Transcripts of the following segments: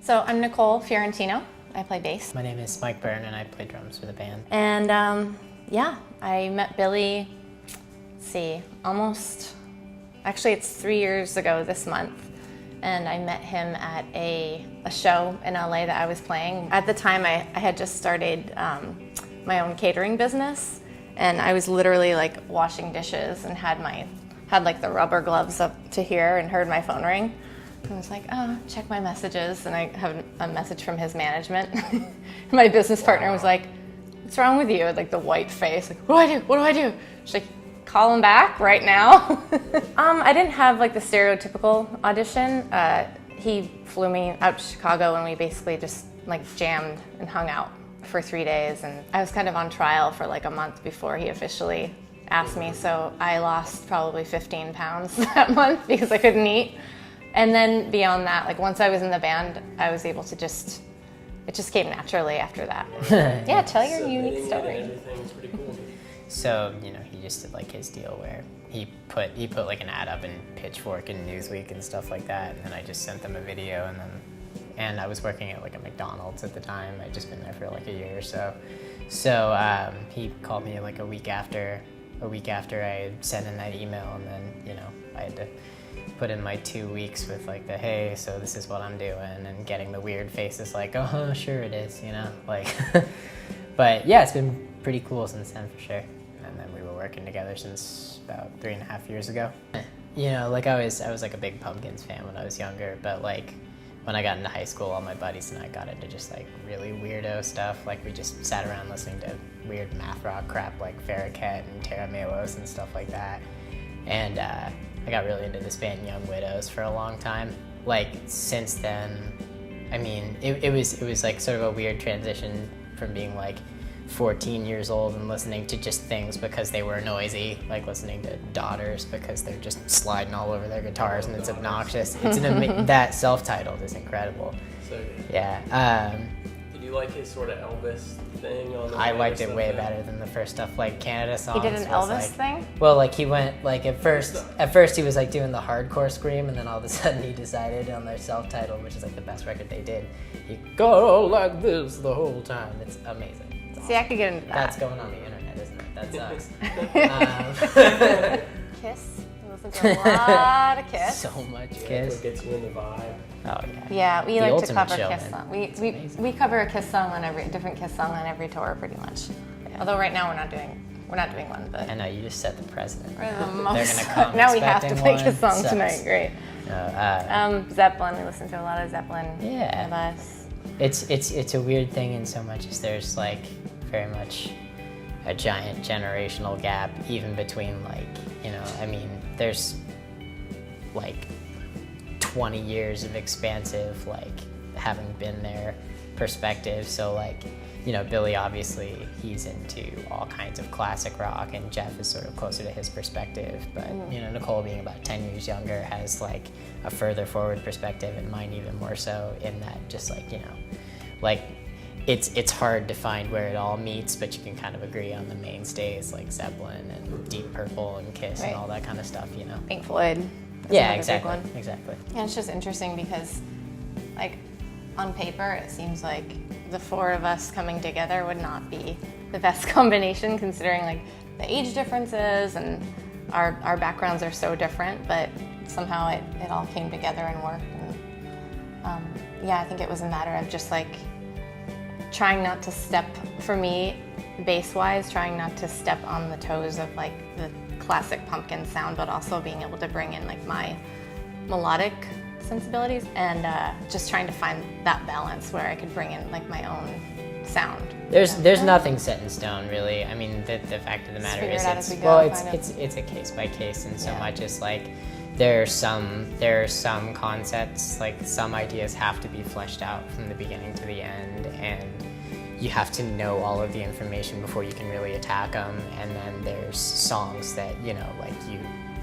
So I'm Nicole Fiorentino. I play bass. My name is Mike Byrne and I play drums for the band. And yeah, I met Billy, actually it's 3 years ago this month. And I met him at a show in LA that I was playing. At the time I had just started my own catering business, and I was literally like washing dishes and had like the rubber gloves up to here and heard my phone ring. I was like, oh, check my messages, and I have a message from his management. My business partner was like, what's wrong with you? With like the white face, like, what do I do? What do I do? She's like, call him back right now. I didn't have like the stereotypical audition. He flew me out to Chicago, and we basically just like jammed and hung out for 3 days. And I was kind of on trial for like a month before he officially asked me. So I lost probably 15 pounds that month because I couldn't eat. And then beyond that, like once I was in the band, I was able to it just came naturally after that. Yeah, tell your unique story. Everything's pretty cool. So, you know, he just did like his deal where he put like an ad up in Pitchfork and Newsweek and stuff like that, and then I just sent them a video, and I was working at like a McDonald's at the time. I'd just been there for like a year or so. So he called me like a week after I sent in that email, and then, you know, I had to put in my 2 weeks with like the, hey, so this is what I'm doing, and getting the weird faces like, oh, sure it is, you know, like. But yeah, it's been pretty cool since then for sure. And then we were working together since about 3.5 years ago. You know, like I was like a big Pumpkins fan when I was younger, but like when I got into high school, all my buddies and I got into just like really weirdo stuff. Like we just sat around listening to weird math rock crap like Farrakhan and Terra Melos and stuff like that. And I got really into this band Young Widows for a long time. Like since then, I mean, it was like sort of a weird transition from being like 14 years old and listening to just things because they were noisy, like listening to Daughters because they're just sliding all over their guitars and it's obnoxious. It's that self-titled is incredible. So good. Yeah. Did you like his sort of Elvis thing on the I liked it way better than the first stuff, like Canada songs. He did an Elvis thing? Well, like he went, like at first he was like doing the hardcore scream, and then all of a sudden he decided on their self-titled, which is like the best record they did, he go like this the whole time. It's amazing. See, I could get into that. That's going on the internet, isn't it? That sucks. Kiss. We listen to a lot of Kiss. So much Yeah, Kiss. what gets you in the vibe. Oh yeah. Yeah, we The like to Ultimate cover Show, Kiss man. songs. We cover a Kiss song on different Kiss song on every tour, pretty much. Yeah. Although right now we're not doing one, but I know, you just set the precedent. we're the They're most. gonna come Now we have to expecting play Kiss one. song Sucks. tonight. Great. Zeppelin. We listen to a lot of Zeppelin. Yeah. Of us. It's a weird thing in so much as there's like very much a giant generational gap even between, like, you know, I mean, there's like 20 years of expansive, like, having been there perspective. So like, you know, Billy, obviously he's into all kinds of classic rock, and Jeff is sort of closer to his perspective, but you know, Nicole being about 10 years younger has like a further forward perspective, and mine even more so, in that just like, you know, like it's hard to find where it all meets, but you can kind of agree on the mainstays like Zeppelin and Deep Purple and Kiss and all that kind of stuff, you know. Pink Floyd. Yeah, exactly. Exactly. Yeah, it's just interesting because, like, on paper, it seems like the four of us coming together would not be the best combination, considering like the age differences and our backgrounds are so different, but somehow it all came together and worked. And yeah, I think it was a matter of just like trying not to step, for me, bass-wise, trying not to step on the toes of like the classic Pumpkin sound, but also being able to bring in like my melodic sensibilities, and just trying to find that balance where I could bring in like my own sound. There's nothing set in stone, really. I mean, the fact of the matter is, it's a case by case, and so much as like there are some concepts, like some ideas have to be fleshed out from the beginning to the end, and you have to know all of the information before you can really attack them. And then there's songs that, you know, like you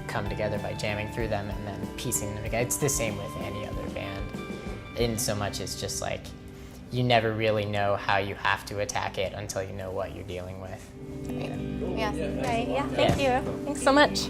come together by jamming through them and then piecing them together. It's the same with any other band, in so much as just like you never really know how you have to attack it until you know what you're dealing with. Yeah, thank you. Thanks so much.